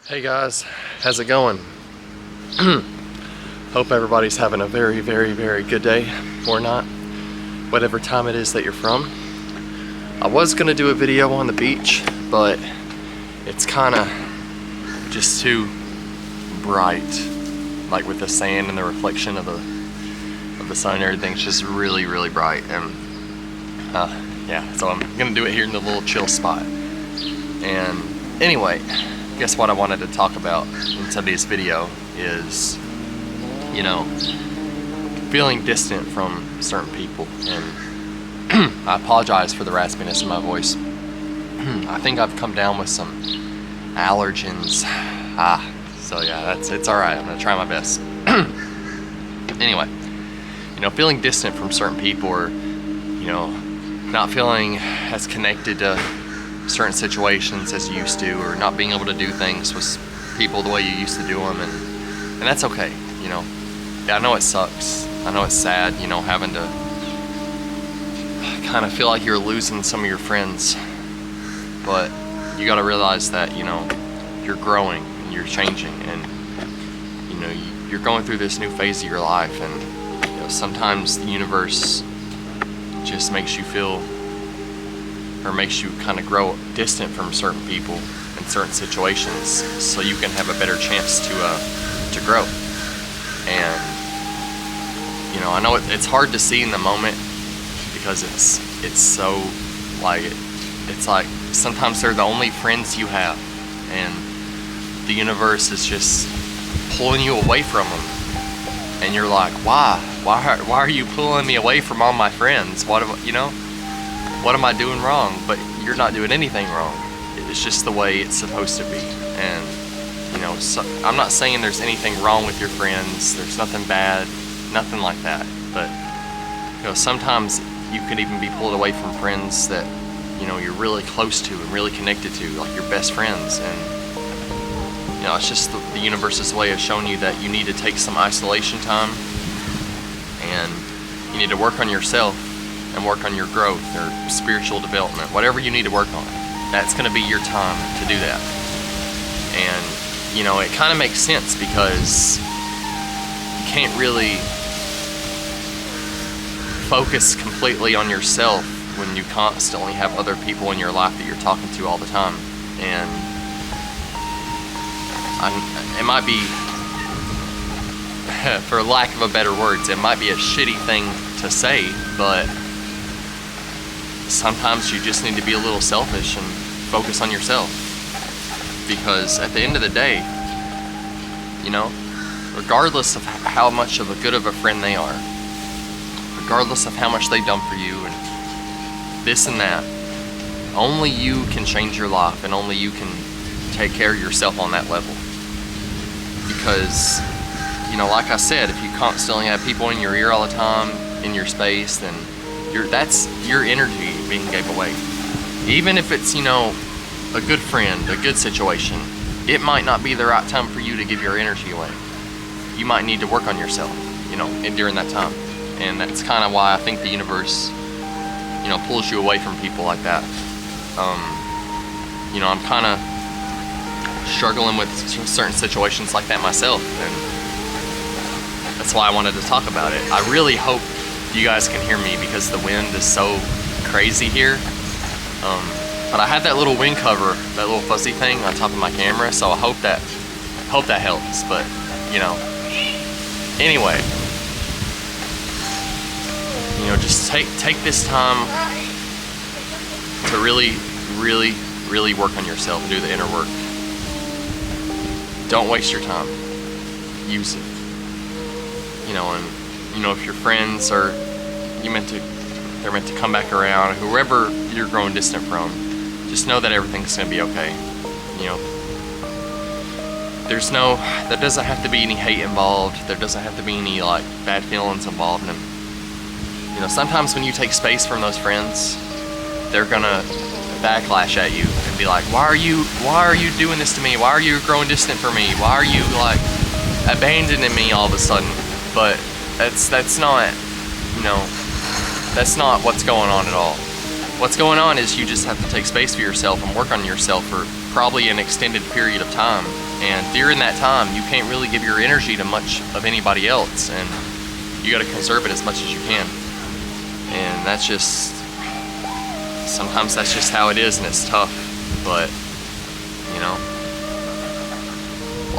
Hey guys, how's it going? Hope everybody's having a very, very, very good day or not, whatever time it is that you're from. I was gonna do a video on the beach, but it's kind of just too bright, like with the sand and the reflection of the sun and everything's just really, really bright. And yeah, so I'm gonna do it here in the little chill spot. And anyway, guess what I wanted to talk about in today's video is, you know, feeling distant from certain people. And I apologize for the raspiness in my voice. I think I've come down with some allergens. So yeah, it's alright. I'm gonna try my best. Anyway, you know, feeling distant from certain people, or, you know, not feeling as connected to certain situations as you used to, or not being able to do things with people the way you used to do them, and that's okay, you know. Yeah, I know it sucks. I know it's sad, you know, having to kind of feel like you're losing some of your friends, but you got to realize that, you know, you're growing and you're changing, and you know, you're going through this new phase of your life, and you know, sometimes the universe just makes you feel, or makes you kind of grow distant from certain people in certain situations, so you can have a better chance to grow. And you know, I know it's hard to see in the moment, because it's so like it's like sometimes they're the only friends you have, and the universe is just pulling you away from them, and you're like, why are you pulling me away from all my friends? What am I doing wrong? But you're not doing anything wrong. It's just the way it's supposed to be. And you know, so I'm not saying there's anything wrong with your friends. There's nothing bad, nothing like that. But you know, sometimes you can even be pulled away from friends that, you know, you're really close to and really connected to, like your best friends. And you know, it's just the universe's way of showing you that you need to take some isolation time, and you need to work on yourself and work on your growth or spiritual development, whatever you need to work on. That's going to be your time to do that. And you know, it kind of makes sense, because you can't really focus completely on yourself when you constantly have other people in your life that you're talking to all the time. And it might be, for lack of a better words, it might be a shitty thing to say, but sometimes you just need to be a little selfish and focus on yourself. Because at the end of the day, you know, regardless of how much of a good of a friend they are, regardless of how much they've done for you and this and that, only you can change your life, and only you can take care of yourself on that level. Because, you know, like I said, if you constantly have people in your ear all the time, in your space, then that's your energy being gave away. Even if it's, you know, a good friend, a good situation, it might not be the right time for you to give your energy away. You might need to work on yourself, you know, during that time. And that's kind of why I think the universe, you know, pulls you away from people like that. You know, I'm kind of struggling with certain situations like that myself, and that's why I wanted to talk about it. I really hope you guys can hear me, because the wind is so crazy here. But I have that little wind cover, that little fuzzy thing on top of my camera, so I hope that helps. But you know, anyway, you know, just take this time to really, really, really work on yourself and do the inner work. Don't waste your time. Use it. You know, and you know, if your friends are, they're meant to come back around, whoever you're growing distant from, just know that everything's gonna be okay. You know, there doesn't have to be any hate involved. There doesn't have to be any like bad feelings involved. And you know, sometimes when you take space from those friends, they're gonna backlash at you and be like, why are you doing this to me? Why are you growing distant from me? Why are you like abandoning me all of a sudden? But that's not, you know, that's not what's going on at all. What's going on is you just have to take space for yourself and work on yourself for probably an extended period of time And during that time, you can't really give your energy to much of anybody else, and you got to conserve it as much as you can. And that's just, sometimes that's just how it is, and it's tough. But you know,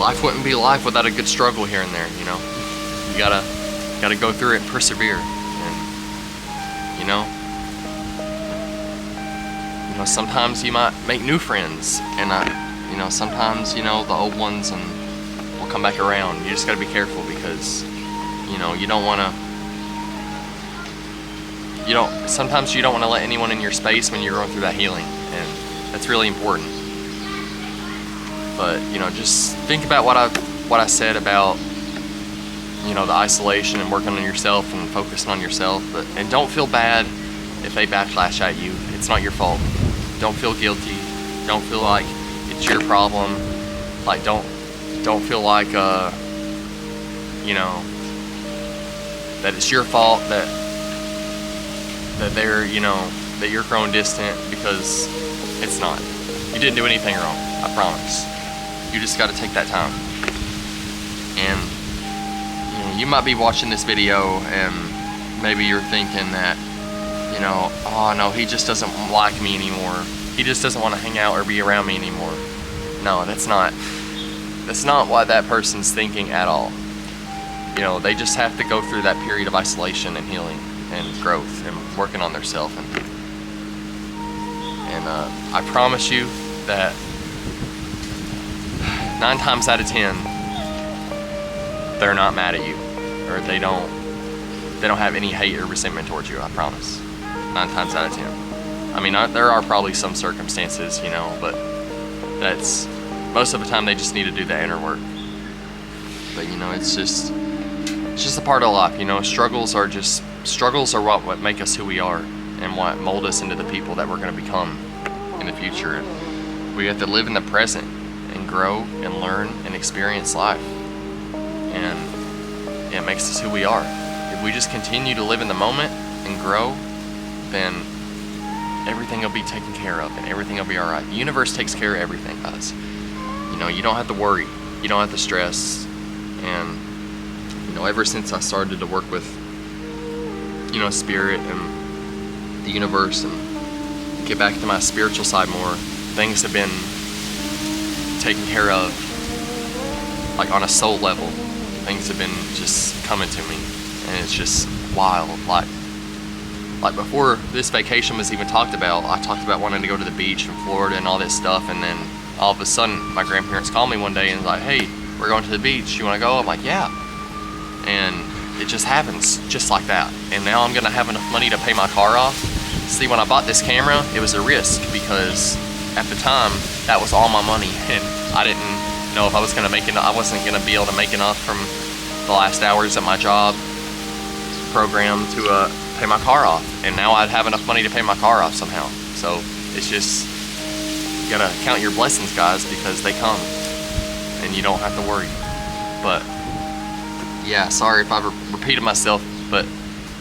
life wouldn't be life without a good struggle here and there. You know, you gotta go through it and persevere. And you know, sometimes you might make new friends, and sometimes the old ones and will come back around. You just gotta be careful, because you don't want to. Sometimes you don't want to let anyone in your space when you're going through that healing, and that's really important. But just think about what I said about the isolation and working on yourself and focusing on yourself. And don't feel bad if they backlash at you. It's not your fault. Don't feel guilty. Don't feel like it's your problem. Like don't feel like that it's your fault that they're that you're growing distant, because it's not. You didn't do anything wrong, I promise. You just got to take that time. And you might be watching this video and maybe you're thinking that oh no, he just doesn't like me anymore. He just doesn't want to hang out or be around me anymore. No, that's not what that person's thinking at all. They just have to go through that period of isolation and healing and growth and working on themselves. And I promise you that 9 times out of 10, they're not mad at you, or they don't have any hate or resentment towards you. I promise. 9 times out of 10. I mean, there are probably some circumstances, but that's most of the time they just need to do the inner work. But it's just a part of life. Struggles are what make us who we are, and what mold us into the people that we're going to become in the future. And we have to live in the present and grow and learn and experience life, and it makes us who we are. If we just continue to live in the moment and grow, then everything will be taken care of and everything will be all right. The universe takes care of everything, guys. You don't have to worry, you don't have to stress. And ever since I started to work with spirit and the universe and get back to my spiritual side more, things have been taken care of, like on a soul level. Things have been just coming to me, and it's just wild. Like before this vacation was even talked about, I talked about wanting to go to the beach in Florida and all this stuff, and then all of a sudden my grandparents called me one day and was like, hey, we're going to the beach, you want to go? I'm like, yeah. And it just happens just like that. And now I'm gonna have enough money to pay my car off. See, when I bought this camera, it was a risk, because at the time that was all my money, and I didn't know if I was gonna make it. I wasn't gonna be able to make enough from the last hours at my job program to pay my car off. And now I'd have enough money to pay my car off somehow. So it's just, you gotta count your blessings, guys, because they come and you don't have to worry. But yeah, sorry if I've repeated myself, but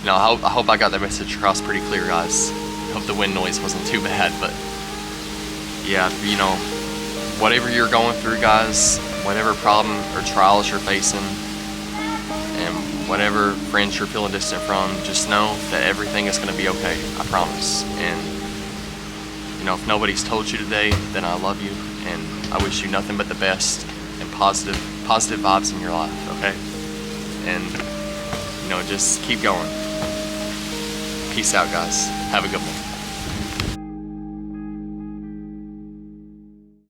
I hope I got that message across pretty clear, guys. Hope the wind noise wasn't too bad. But yeah, whatever you're going through, guys, whatever problem or trials you're facing, and whatever friends you're feeling distant from, just know that everything is going to be okay. I promise. And if nobody's told you today, then I love you, and I wish you nothing but the best and positive vibes in your life. Okay. And just keep going. Peace out, guys. Have a good one.